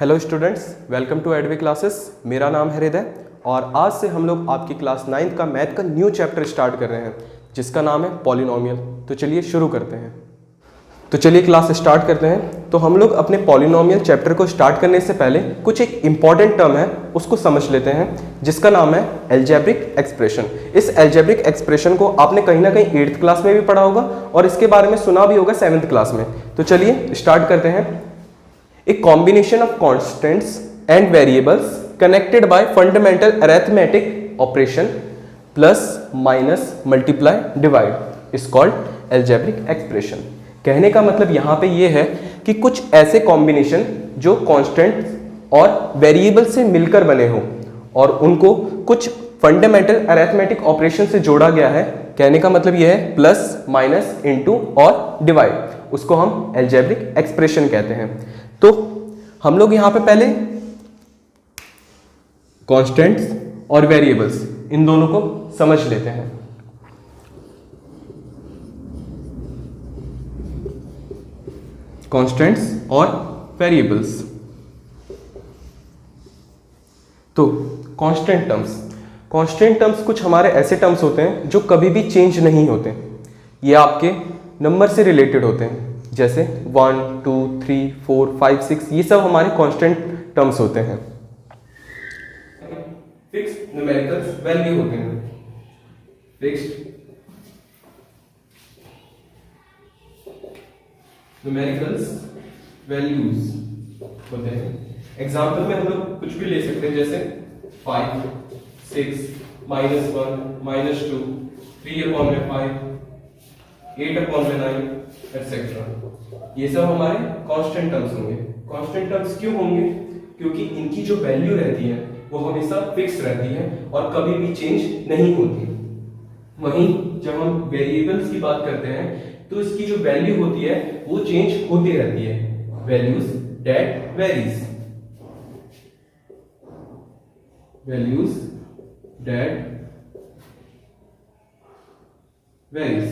Hello students, welcome to एडवे classes. मेरा नाम है हृदय और आज से हम लोग आपकी क्लास 9th का मैथ का न्यू चैप्टर स्टार्ट कर रहे हैं जिसका नाम है पॉलिनोमियल। तो चलिए शुरू करते हैं। तो चलिए क्लास स्टार्ट करते हैं। तो हम लोग अपने पॉलिनोमियल चैप्टर को स्टार्ट करने से पहले कुछ एक इम्पॉर्टेंट टर्म है उसको समझ लेते हैं जिसका नाम है अलजेब्रिक एक्सप्रेशन। इस अलजेब्रिक एक्सप्रेशन को आपने कहीं ना कहीं 8th क्लास में भी पढ़ा होगा और इसके बारे में सुना भी होगा 7th क्लास में। तो चलिए स्टार्ट करते हैं। A combination of constants and variables connected by fundamental arithmetic operation plus minus multiply divide is called algebraic expression। कहने का मतलब यहाँ पे ये है कि कुछ ऐसे कॉम्बिनेशन जो कांस्टेंट और वेरिएबल से मिलकर बने हो और उनको कुछ फंडामेंटल अरिथमेटिक ऑपरेशन से जोड़ा गया है। कहने का मतलब ये है प्लस माइनस इनटू और डिवाइड, उसको हम अलजेब्रिक एक्सप्रेशन कहते हैं। तो हम लोग यहां पे पहले कांस्टेंट्स और वेरिएबल्स इन दोनों को समझ लेते हैं। कांस्टेंट्स और वेरिएबल्स। तो कांस्टेंट टर्म्स कुछ हमारे ऐसे टर्म्स होते हैं जो कभी भी चेंज नहीं होते। ये आपके नंबर से रिलेटेड होते हैं, जैसे 1, 2, 3, 4, 5, 6, ये सब हमारे कांस्टेंट टर्म्स होते हैं। फिक्स्ड न्यूमेरिकल वैल्यू होते हैं, फिक्स्ड न्यूमेरिकल्स वैल्यूज होते हैं। एग्जांपल में हम लोग कुछ भी ले सकते हैं, जैसे 5, 6, -1, -2, 3/5, 8/9 एटसेट्रा। ये सब हमारे कांस्टेंट टर्म्स होंगे। कांस्टेंट टर्म्स क्यों होंगे? क्योंकि इनकी जो वैल्यू रहती है वो हमेशा फिक्स रहती है और कभी भी चेंज नहीं होती। वहीं जब हम वेरिएबल्स की बात करते हैं तो इसकी जो वैल्यू होती है वो चेंज होती रहती है। Values that varies, values that varies,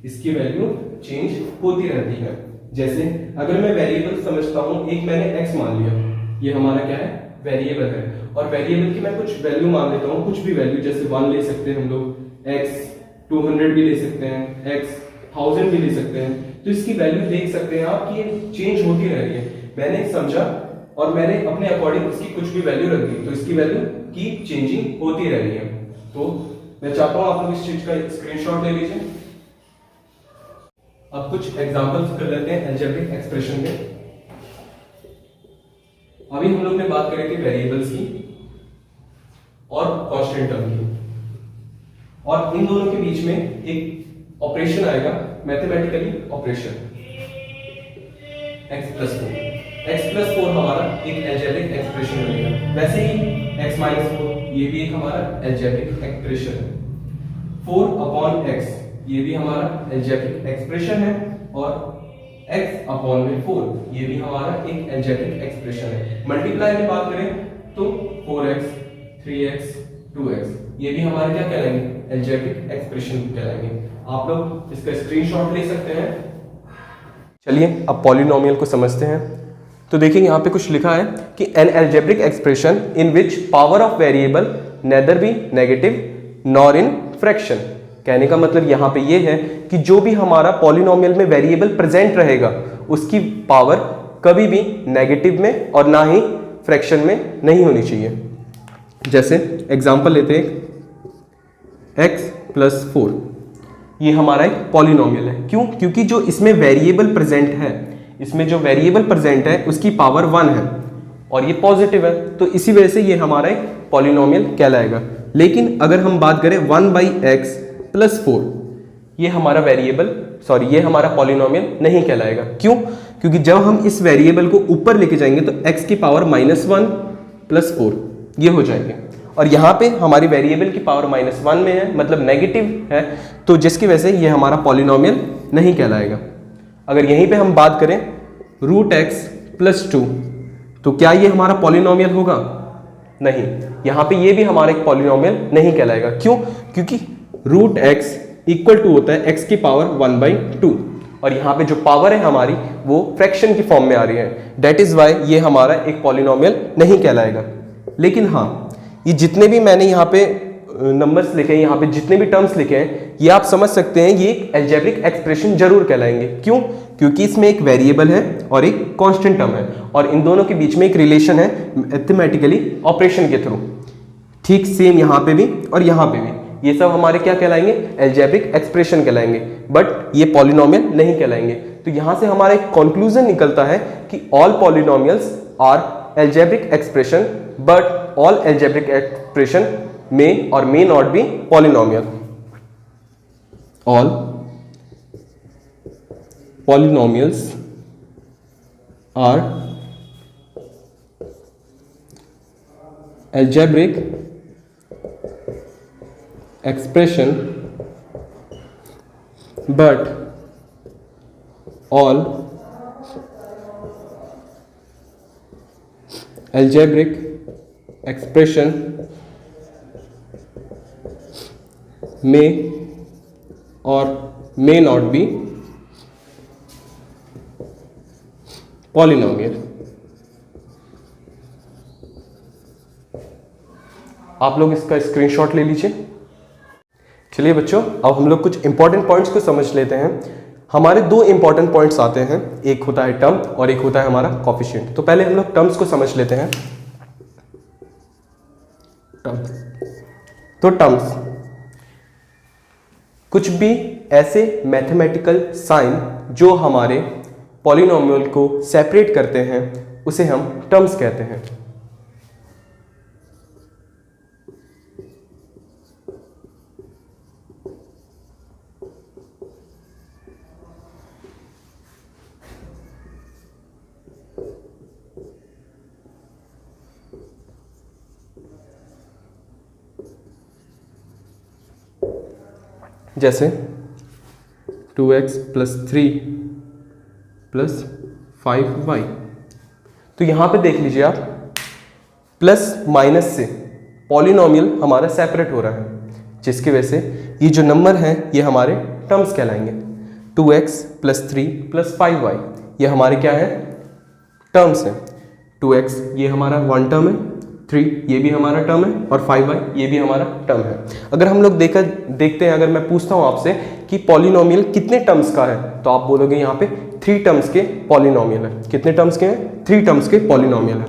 इसकी वैल्यू चेंज होती रहती है। जैसे अगर मैं वेरिएबल समझता हूं, एक मैंने x मान लिया, ये हमारा क्या है? वेरिएबल है। और वेरिएबल की मैं कुछ वैल्यू मान लेता हूं, कुछ भी वैल्यू, जैसे 1 ले सकते हैं हम लोग, x 200 भी ले सकते हैं, x 1000 भी ले सकते हैं। तो इसकी वैल्यू देख सकते हैं आप कि ये चेंज होती रह रही है। मैंने समझा और मैंने अपने अकॉर्डिंग इसकी कुछ भी वैल्यू रख दी, तो इसकी वैल्यू की चेंजिंग होती रह रही है। तो मैं चाहता हूं आप लोग इस चीज का स्क्रीनशॉट ले लीजिए। अब कुछ एग्जांपल्स कर लेते हैं अलजेब्रिक एक्सप्रेशन के। अभी हम लोग ने बात करी थी वेरिएबल्स की और कांस्टेंट टर्म की, और इन दोनों के बीच में एक ऑपरेशन आएगा, मैथमेटिकली ऑपरेशन x+4 हमारा एक अलजेब्रिक एक्सप्रेशन बनेगा। वैसे ही x-4 ये भी एक हमारा अलजेब्रिक एक्सप्रेशन है। 4/x ये भी हमारा अलजेब्रिक एक्सप्रेशन है और x/4 ये भी हमारा एक अलजेब्रिक एक्सप्रेशन है। मल्टीप्लाई की बात करें तो 4x, 3x, 2x ये भी हमारे क्या कहलाएंगे? अलजेब्रिक एक्सप्रेशन कहलाएंगे। आप लोग इसका स्क्रीनशॉट ले सकते हैं। चलिए अब पॉलिनोमियल को समझते हैं। तो देखिए यहाँ पे कुछ लिखा है कि N algebraic expression in which power of variable nether B negative nor in fraction. कहने का मतलब यहाँ पे ये है कि जो भी हमारा पॉलिनोमियल में वेरिएबल प्रेजेंट रहेगा उसकी पावर कभी भी नेगेटिव में और ना ही फ्रैक्शन में नहीं होनी चाहिए। जैसे एग्जांपल लेते हैं, x+4 ये हमारा एक पॉलिनोमियल है। क्यों? क्योंकि जो इसमें वेरिएबल प्रेजेंट है, इसमें जो वेरिएबल प्रेजेंट है उसकी पावर 1 है और ये पॉजिटिव है, तो इसी वजह से ये हमारा एक पॉलिनोमियल कहलाएगा। लेकिन अगर हम बात करें 1/x+4 ये हमारा ये हमारा पॉलिनोमियल नहीं कहलाएगा। क्यों? क्योंकि जब हम इस वेरिएबल को ऊपर लेके जाएंगे तो x की पावर -1+4 ये हो जाएंगे, और यहाँ पे हमारी वेरिएबल की पावर -1 में है, मतलब नेगेटिव है, तो जिसकी वजह से ये हमारा पॉलिनोमियल नहीं कहलाएगा। अगर यहीं पे हम बात करें √x+2 तो क्या ये हमारा पॉलिनोमियल होगा? नहीं, यहाँ पे ये भी हमारा एक पॉलिनोमियल नहीं कहलाएगा। क्यों? क्योंकि √x = होता है x की पावर 1/2 और यहाँ पे जो पावर है हमारी वो फ्रैक्शन की फॉर्म में आ रही है, दैट इज वाई ये हमारा एक पॉलिनोमियल नहीं कहलाएगा। लेकिन हाँ, ये जितने भी मैंने यहाँ पे नंबर्स लिखे हैं, यहाँ पे जितने भी टर्म्स लिखे हैं, ये आप समझ सकते हैं ये एक अलजेब्रिक एक्सप्रेशन जरूर कहलाएंगे। क्यों? क्योंकि इसमें एक वेरिएबल है और एक कांस्टेंट टर्म है, और इन दोनों के बीच में एक रिलेशन है मैथमेटिकली ऑपरेशन के थ्रू। ठीक सेम यहाँ पे भी और यहाँ पे भी, ये सब हमारे क्या कहलाएंगे? अलजेब्रिक एक्सप्रेशन कहलाएंगे, बट ये पॉलिनोमियल नहीं कहलाएंगे। तो यहाँ से हमारा एक कंक्लूजन निकलता है कि all polynomials are algebraic expression, but all algebraic expression may or may not be polynomial. All polynomials are algebraic expression, but all algebraic expression may or may not be polynomial. आप लोग इसका screenshot ले लीजिए। चलिए बच्चों, अब हम लोग कुछ इंपॉर्टेंट पॉइंट्स को समझ लेते हैं। हमारे दो इंपॉर्टेंट पॉइंट्स आते हैं, एक होता है टर्म और एक होता है हमारा कोफिशिएंट। तो पहले हम लोग टर्म्स को समझ लेते हैं। तो टर्म्स कुछ भी ऐसे मैथमेटिकल साइन जो हमारे पॉलिनोमियल को सेपरेट करते हैं उसे हम टर्म्स कहते हैं। जैसे 2x + 3 + 5y। तो यहां पे देख लीजिए आप, प्लस माइनस से पॉलिनोमियल हमारा सेपरेट हो रहा है, जिसकी वजह से ये जो नंबर हैं ये हमारे टर्म्स कहलाएंगे। 2x + 3 + 5y ये हमारे क्या है? टर्म्स हैं। 2x ये हमारा वन टर्म है, 3 ये भी हमारा टर्म है, और 5y ये भी हमारा टर्म है। अगर हम लोग देखते हैं, अगर मैं पूछता हूं आपसे कि पॉलिनोमियल कितने टर्म्स का है, तो आप बोलोगे यहाँ पे 3 टर्म्स के पॉलिनोमियल है। कितने टर्म्स के हैं? 3 टर्म्स के पॉलिनोमियल है।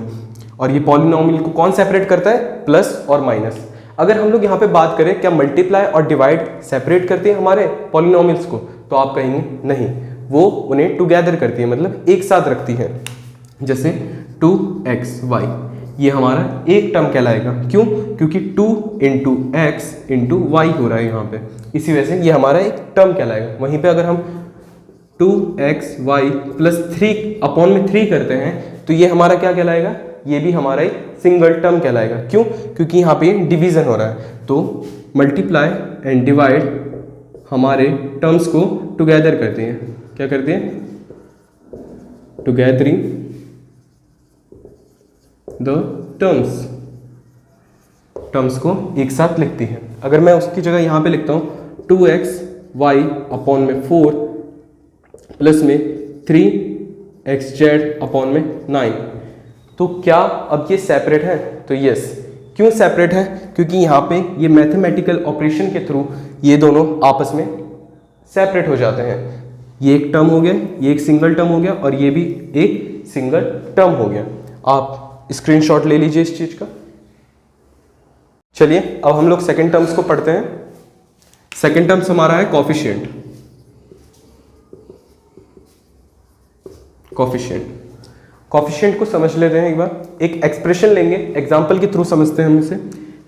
और ये पॉलिनोमियल को कौन सेपरेट करता है? प्लस और माइनस। अगर हम लोग यहाँ पे बात करें क्या मल्टीप्लाई और डिवाइड सेपरेट करती है हमारे पॉलिनोमियल्स को, तो आप कहेंगे नहीं, वो उन्हें टुगेदर करती है, मतलब एक साथ रखती है। जैसे 2xy ये हमारा एक टर्म कहलाएगा। क्यों? क्योंकि 2 × x × y हो रहा है यहाँ पे, इसी वजह से ये हमारा एक टर्म कहलाएगा। वहीं पे अगर हम 2xy + 3/3 करते हैं तो ये हमारा क्या कहलाएगा? ये भी हमारा एक सिंगल टर्म कहलाएगा। क्यों? क्योंकि यहाँ पे डिवीजन हो रहा है। तो मल्टीप्लाई एंड डिवाइड हमारे टर्म्स को टुगेदर करते हैं। क्या करते हैं? टुगेदरिंग द टर्म्स को एक साथ लिखती है। अगर मैं उसकी जगह यहाँ पे लिखता हूँ 2xy/4 प्लस में 3xz/9, तो क्या अब ये सेपरेट है? तो यस। क्यों सेपरेट है? क्योंकि यहाँ पे ये मैथमेटिकल ऑपरेशन के थ्रू ये दोनों आपस में सेपरेट हो जाते हैं। ये एक टर्म हो गया, ये एक सिंगल टर्म हो गया, और ये भी एक सिंगल टर्म हो गया। आप स्क्रीनशॉट ले लीजिए इस चीज का। चलिए अब हम लोग सेकंड टर्म्स को पढ़ते हैं। सेकंड टर्म्स हमारा है कोफिशिएंट। कोफिशिएंट को समझ लेते हैं एक बार। एक एक्सप्रेशन लेंगे, एग्जांपल के थ्रू समझते हैं हम इसे।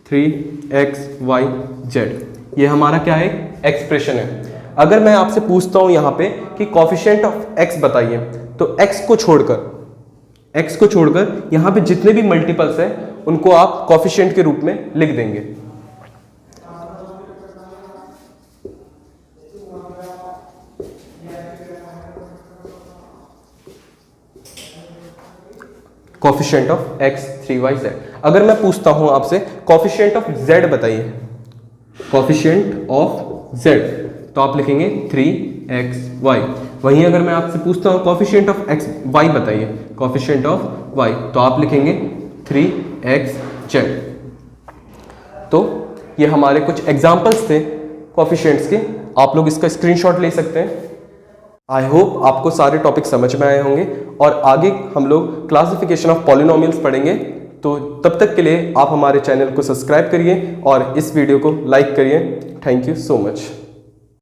3xyz ये हमारा क्या है? एक्सप्रेशन है। अगर मैं आपसे पूछता हूं यहाँ पे कि कोफिशिएंट ऑफ x बताइए, तो x को छोड़कर यहाँ पे जितने भी मल्टीपल्स हैं उनको आप कोफिशिएंट के रूप में लिख देंगे। Coefficient of x 3yz। अगर मैं पूछता हूं आपसे कोफिशिएंट ऑफ z बताइए, कोफिशिएंट ऑफ z, तो आप लिखेंगे 3xy। वहीं अगर मैं आपसे पूछता हूँ कोफिशिएंट ऑफ एक्स वाई बताइए, कोफिशिएंट ऑफ वाई, तो आप लिखेंगे 3xz। तो ये हमारे कुछ एग्जाम्पल्स थे कोफिशिएंट्स के, आप लोग इसका स्क्रीनशॉट ले सकते हैं। आई होप आपको सारे टॉपिक समझ में आए होंगे और आगे हम लोग क्लासिफिकेशन ऑफ पॉलिनोमियल्स पढ़ेंगे। तो तब तक के लिए आप हमारे चैनल को सब्सक्राइब करिए और इस वीडियो को लाइक करिए। Thank you so much.